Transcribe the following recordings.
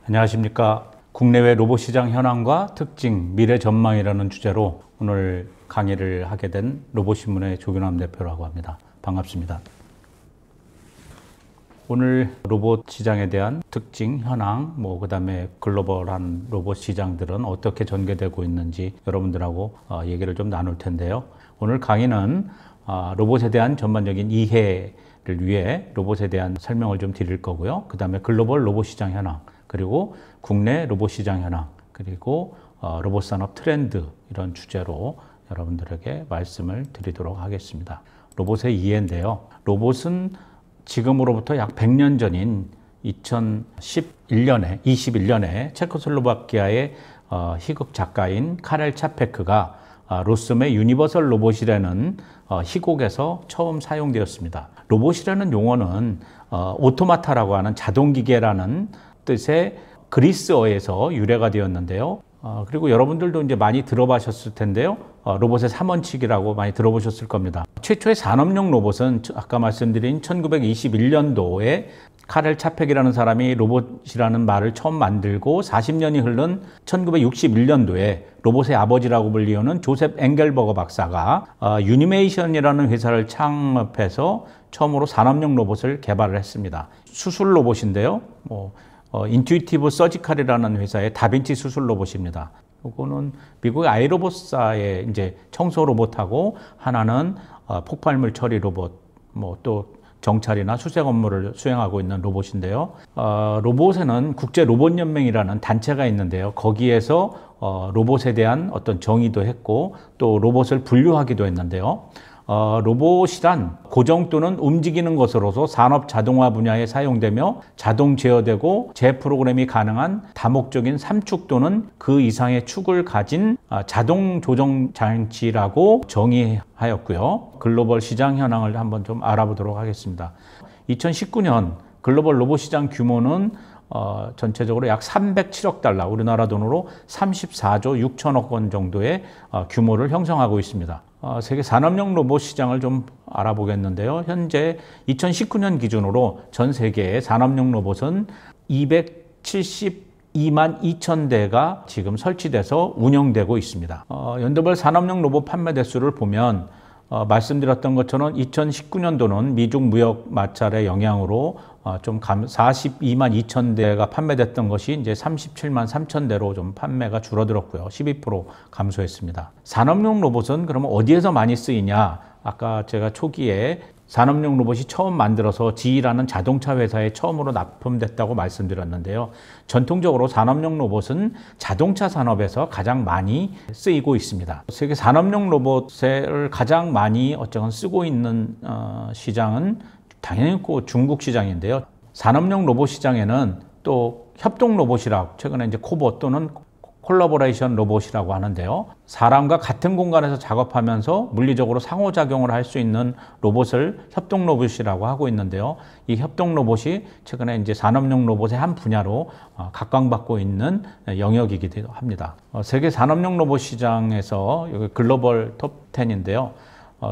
안녕하십니까. 국내외 로봇 시장 현황과 특징, 미래 전망이라는 주제로 오늘 강의를 하게 된 로봇신문의 조균남 대표라고 합니다. 반갑습니다. 오늘 로봇 시장에 대한 특징, 현황, 그다음에 글로벌한 로봇 시장들은 어떻게 전개되고 있는지 여러분들하고 얘기를 좀 나눌 텐데요. 오늘 강의는 로봇에 대한 전반적인 이해를 위해 로봇에 대한 설명을 좀 드릴 거고요. 그다음에 글로벌 로봇 시장 현황, 그리고 국내 로봇 시장 현황, 그리고 로봇 산업 트렌드, 이런 주제로 여러분들에게 말씀을 드리도록 하겠습니다. 로봇의 이해인데요. 로봇은 지금으로부터 약 100년 전인 2021년에 체코슬로바키아의 희극 작가인 카렐 차페크가 로썸의 유니버설 로봇이라는 희곡에서 처음 사용되었습니다. 로봇이라는 용어는 오토마타라고 하는 자동기계라는 뜻의 그리스어에서 유래가 되었는데요. 그리고 여러분들도 이제 많이 들어보셨을 텐데요. 로봇의 3원칙이라고 많이 들어보셨을 겁니다. 최초의 산업용 로봇은 아까 말씀드린 1921년도에 카렐 차펙이라는 사람이 로봇이라는 말을 처음 만들고 40년이 흐른 1961년도에 로봇의 아버지라고 불리우는 조셉 엥겔버거 박사가 유니메이션이라는 회사를 창업해서 처음으로 산업용 로봇을 개발을 했습니다. 수술 로봇인데요. 인투이티브 서지컬이라는 회사의 다빈치 수술 로봇입니다. 이거는 미국의 아이로봇사의 이제 청소 로봇하고, 하나는 폭발물 처리 로봇, 또 정찰이나 수색 업무를 수행하고 있는 로봇인데요. 로봇에는 국제 로봇 연맹이라는 단체가 있는데요. 거기에서 로봇에 대한 어떤 정의도 했고, 또 로봇을 분류하기도 했는데요. 로봇이란 고정 또는 움직이는 것으로서 산업 자동화 분야에 사용되며 자동 제어되고 재프로그램이 가능한 다목적인 3축 또는 그 이상의 축을 가진 자동 조정 장치라고 정의하였고요. 글로벌 시장 현황을 한번 좀 알아보도록 하겠습니다. 2019년 글로벌 로봇 시장 규모는 전체적으로 약 307억 달러, 우리나라 돈으로 34조 6천억 원 정도의 규모를 형성하고 있습니다. 세계 산업용 로봇 시장을 좀 알아보겠는데요. 현재 2019년 기준으로 전 세계의 산업용 로봇은 272만 2천 대가 지금 설치돼서 운영되고 있습니다. 연도별 산업용 로봇 판매 대수를 보면 말씀드렸던 것처럼 2019년도는 미중 무역 마찰의 영향으로 42만 2천 대가 판매됐던 것이 이제 37만 3천 대로 좀 판매가 줄어들었고요. 12% 감소했습니다. 산업용 로봇은 그러면 어디에서 많이 쓰이냐? 아까 제가 초기에 산업용 로봇이 처음 만들어서 GE라는 자동차 회사에 처음으로 납품됐다고 말씀드렸는데요. 전통적으로 산업용 로봇은 자동차 산업에서 가장 많이 쓰이고 있습니다. 세계 산업용 로봇을 가장 많이 쓰고 있는 시장은 당연히 중국 시장인데요. 산업용 로봇 시장에는 또 협동 로봇이라고, 최근에 이제 코봇 또는 콜라보레이션 로봇이라고 하는데요. 사람과 같은 공간에서 작업하면서 물리적으로 상호작용을 할 수 있는 로봇을 협동 로봇이라고 하고 있는데요. 이 협동 로봇이 최근에 이제 산업용 로봇의 한 분야로 각광받고 있는 영역이기도 합니다. 세계 산업용 로봇 시장에서 여기 글로벌 톱 10인데요.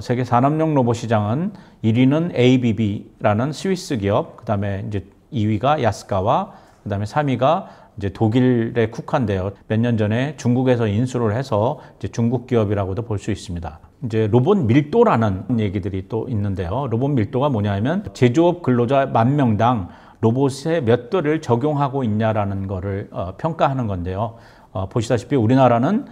세계 산업용 로봇 시장은 1위는 ABB라는 스위스 기업, 그다음에 이제 2위가 야스카와, 그다음에 3위가 이제 독일의 쿠카인데요. 몇 년 전에 중국에서 인수를 해서 이제 중국 기업이라고도 볼 수 있습니다. 이제 로봇 밀도라는 얘기들이 또 있는데요. 로봇 밀도가 뭐냐면 제조업 근로자 10,000명당 로봇에 몇 대를 적용하고 있냐라는 거를 평가하는 건데요. 보시다시피 우리나라는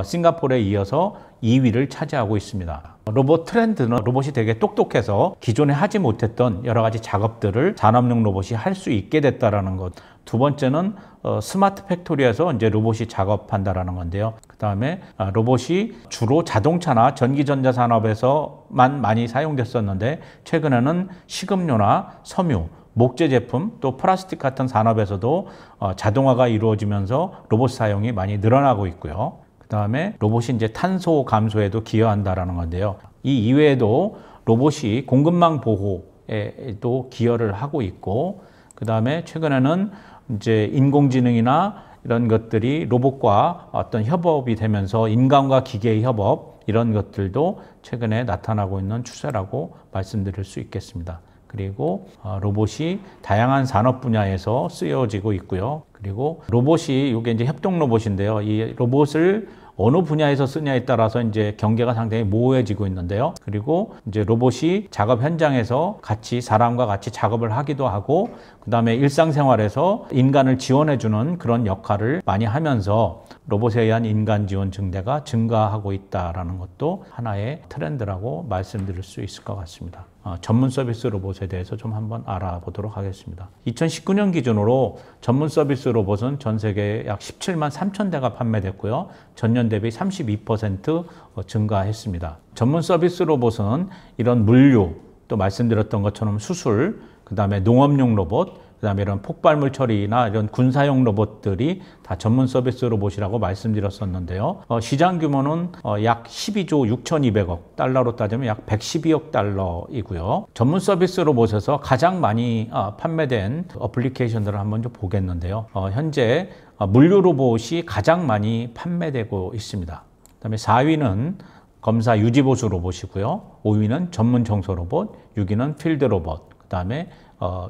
싱가포르에 이어서 2위를 차지하고 있습니다. 로봇 트렌드는 로봇이 되게 똑똑해서 기존에 하지 못했던 여러 가지 작업들을 산업용 로봇이 할 수 있게 됐다라는 것. 두 번째는 스마트 팩토리에서 이제 로봇이 작업한다라는 건데요. 그 다음에 로봇이 주로 자동차나 전기전자 산업에서만 많이 사용됐었는데, 최근에는 식음료나 섬유, 목재 제품, 또 플라스틱 같은 산업에서도 자동화가 이루어지면서 로봇 사용이 많이 늘어나고 있고요. 그 다음에 로봇이 이제 탄소 감소에도 기여한다라는 건데요. 이 이외에도 로봇이 공급망 보호에도 기여를 하고 있고, 그 다음에 최근에는 이제 인공지능이나 이런 것들이 로봇과 어떤 협업이 되면서 인간과 기계의 협업, 이런 것들도 최근에 나타나고 있는 추세라고 말씀드릴 수 있겠습니다. 그리고 로봇이 다양한 산업 분야에서 쓰여지고 있고요. 그리고 로봇이 이게 이제 협동 로봇인데요. 이 로봇을 어느 분야에서 쓰냐에 따라서 이제 경계가 상당히 모호해지고 있는데요. 그리고 이제 로봇이 작업 현장에서 같이 사람과 같이 작업을 하기도 하고, 그 다음에 일상생활에서 인간을 지원해주는 그런 역할을 많이 하면서 로봇에 의한 인간 지원 증대가 증가하고 있다는 것도 하나의 트렌드라고 말씀드릴 수 있을 것 같습니다. 전문 서비스 로봇에 대해서 좀 한번 알아보도록 하겠습니다. 2019년 기준으로 전문 서비스 로봇은 전 세계에 약 17만 3천 대가 판매됐고요. 전년 대비 32% 증가했습니다. 전문 서비스 로봇은 이런 물류, 또 말씀드렸던 것처럼 수술, 그 다음에 농업용 로봇, 그 다음에 이런 폭발물 처리나 이런 군사용 로봇들이 다 전문 서비스 로봇이라고 말씀드렸었는데요. 시장 규모는 약 12조 6,200억 달러로 따지면 약 112억 달러이고요. 전문 서비스 로봇에서 가장 많이 판매된 어플리케이션들을 한번 좀 보겠는데요. 현재 물류 로봇이 가장 많이 판매되고 있습니다. 그다음에 4위는 검사 유지보수 로봇이고요. 5위는 전문 청소 로봇, 6위는 필드 로봇, 그 다음에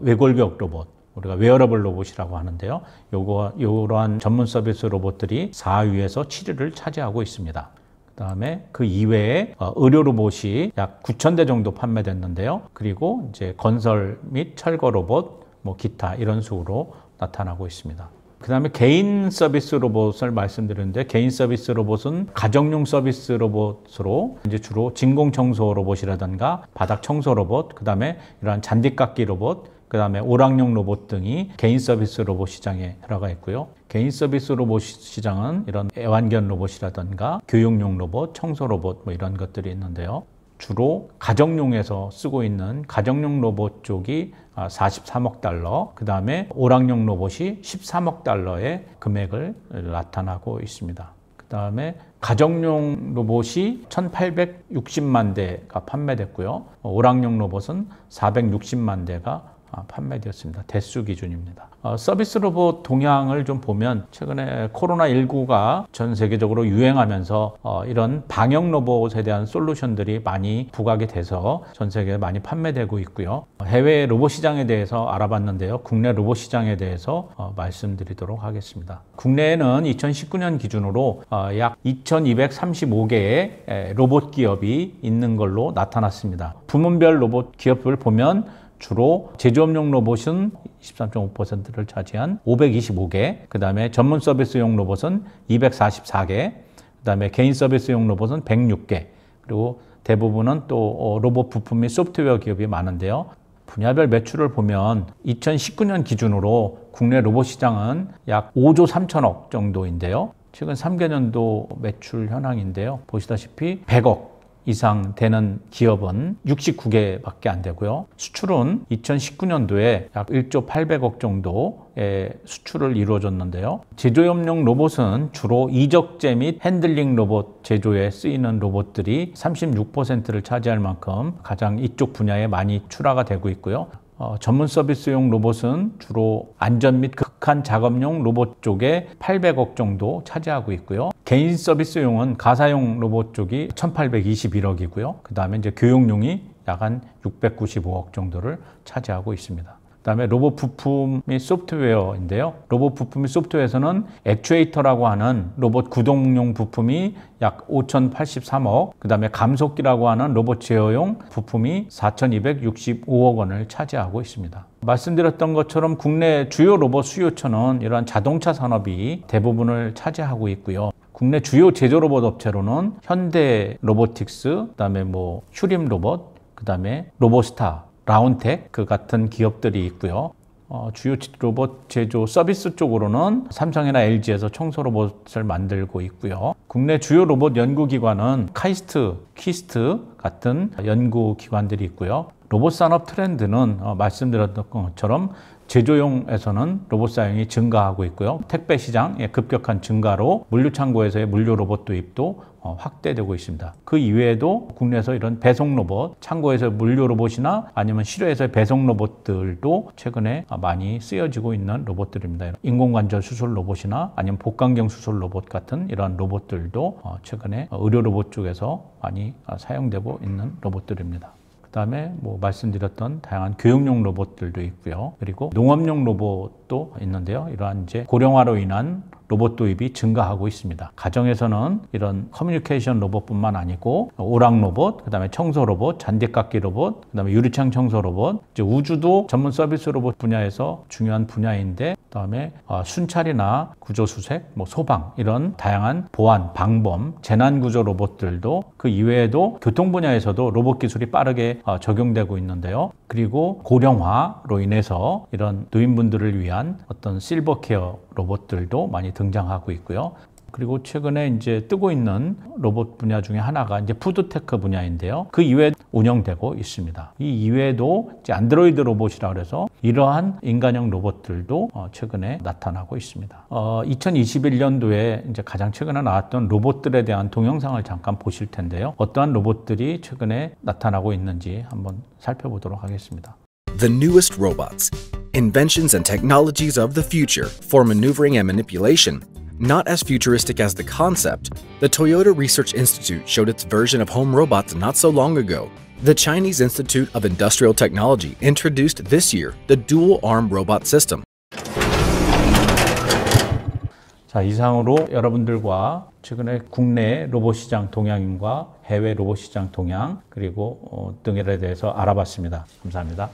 외골벽 로봇, 우리가 웨어러블 로봇이라고 하는데요. 이러한 전문 서비스 로봇들이 4위에서 7위를 차지하고 있습니다. 그 다음에 그 이외에 의료 로봇이 약 9,000대 정도 판매됐는데요. 그리고 이제 건설 및 철거 로봇, 뭐 기타 이런 식으로 나타나고 있습니다. 그 다음에 개인 서비스 로봇을 말씀드렸는데, 개인 서비스 로봇은 가정용 서비스 로봇으로 이제 주로 진공 청소 로봇이라든가 바닥 청소 로봇, 그 다음에 이러한 잔디 깎기 로봇, 그 다음에 오락용 로봇 등이 개인 서비스 로봇 시장에 들어가 있고요. 개인 서비스 로봇 시장은 이런 애완견 로봇이라든가 교육용 로봇, 청소 로봇 뭐 이런 것들이 있는데요. 주로 가정용에서 쓰고 있는 가정용 로봇 쪽이 43억 달러, 그 다음에 오락용 로봇이 13억 달러의 금액을 나타나고 있습니다. 그 다음에 가정용 로봇이 1,860만 대가 판매됐고요. 오락용 로봇은 460만 대가 판매되었습니다. 대수 기준입니다. 서비스 로봇 동향을 좀 보면, 최근에 코로나19가 전 세계적으로 유행하면서 이런 방역 로봇에 대한 솔루션들이 많이 부각이 돼서 전 세계에 많이 판매되고 있고요. 해외 로봇 시장에 대해서 알아봤는데요. 국내 로봇 시장에 대해서 말씀드리도록 하겠습니다. 국내에는 2019년 기준으로 약 2,235개의 로봇 기업이 있는 걸로 나타났습니다. 부문별 로봇 기업을 보면 주로 제조업용 로봇은 23.5%를 차지한 525개, 그 다음에 전문 서비스용 로봇은 244개, 그 다음에 개인 서비스용 로봇은 106개, 그리고 대부분은 또 로봇 부품 및 소프트웨어 기업이 많은데요. 분야별 매출을 보면 2019년 기준으로 국내 로봇 시장은 약 5조 3천억 정도인데요. 최근 3개년도 매출 현황인데요. 보시다시피 100억 이상 되는 기업은 69개밖에 안 되고요. 수출은 2019년도에 약 1조 800억 정도의 수출을 이루어졌는데요. 제조업용 로봇은 주로 이적재 및 핸들링 로봇 제조에 쓰이는 로봇들이 36%를 차지할 만큼 가장 이쪽 분야에 많이 출하가 되고 있고요. 전문 서비스용 로봇은 주로 안전 및 극한 작업용 로봇 쪽에 800억 정도 차지하고 있고요. 개인 서비스용은 가사용 로봇 쪽이 1,821억이고요. 그 다음에 이제 교육용이 약 한 695억 정도를 차지하고 있습니다. 그 다음에 로봇 부품 및 소프트웨어인데요. 로봇 부품 및 소프트웨어에서는 액추에이터라고 하는 로봇 구동용 부품이 약 5,083억, 그 다음에 감속기라고 하는 로봇 제어용 부품이 4,265억 원을 차지하고 있습니다. 말씀드렸던 것처럼 국내 주요 로봇 수요처는 이러한 자동차 산업이 대부분을 차지하고 있고요. 국내 주요 제조 로봇 업체로는 현대 로보틱스, 그다음에 뭐 휴림 로봇, 그다음에 로보스타, 라운텍 그 같은 기업들이 있고요. 주요 로봇 제조 서비스 쪽으로는 삼성이나 LG에서 청소 로봇을 만들고 있고요. 국내 주요 로봇 연구기관은 카이스트, 퀴스트 같은 연구기관들이 있고요. 로봇 산업 트렌드는 말씀드렸던 것처럼 제조용에서는 로봇 사용이 증가하고 있고요. 택배 시장의 급격한 증가로 물류 창고에서의 물류 로봇 도입도 확대되고 있습니다. 그 이외에도 국내에서 이런 배송 로봇, 창고에서 물류 로봇이나 아니면 실외에서의 배송 로봇들도 최근에 많이 쓰여지고 있는 로봇들입니다. 인공관절 수술 로봇이나 아니면 복강경 수술 로봇 같은 이런 로봇들도 최근에 의료 로봇 쪽에서 많이 사용되고 있는 로봇들입니다. 그다음에 뭐 말씀드렸던 다양한 교육용 로봇들도 있고요. 그리고 농업용 로봇도 있는데요. 이러한 이제 고령화로 인한 로봇 도입이 증가하고 있습니다. 가정에서는 이런 커뮤니케이션 로봇뿐만 아니고 오락 로봇, 그다음에 청소 로봇, 잔디깎기 로봇, 그다음에 유리창 청소 로봇, 이제 우주도 전문 서비스 로봇 분야에서 중요한 분야인데, 그다음에 순찰이나 구조 수색, 뭐 소방 이런 다양한 보안, 방범, 재난 구조 로봇들도 그 이외에도 교통 분야에서도 로봇 기술이 빠르게 적용되고 있는데요. 그리고 고령화로 인해서 이런 노인분들을 위한 어떤 실버 케어 로봇들도 많이 등장하고 있고요. 그리고 최근에 이제 뜨고 있는 로봇 분야 중에 하나가 이제 푸드테크 분야인데요. 그 이외에 운영되고 있습니다. 이 이외에도 이제 안드로이드 로봇이라 그래서 이러한 인간형 로봇들도 최근에 나타나고 있습니다. 2021년도에 이제 가장 최근에 나왔던 로봇들에 대한 동영상을 잠깐 보실 텐데요. 어떠한 로봇들이 최근에 나타나고 있는지 한번 살펴보도록 하겠습니다. The newest robots, inventions and technologies of the future for maneuvering and manipulation. Not as futuristic as the concept, the Toyota Research Institute showed its version of home robots not so long ago. The Chinese Institute of Industrial Technology introduced this year the dual-arm robot system. 자, 이상으로 여러분들과 최근에 국내 로봇 시장 동향과 해외 로봇 시장 동향 그리고 등에 대해서 알아봤습니다. 감사합니다.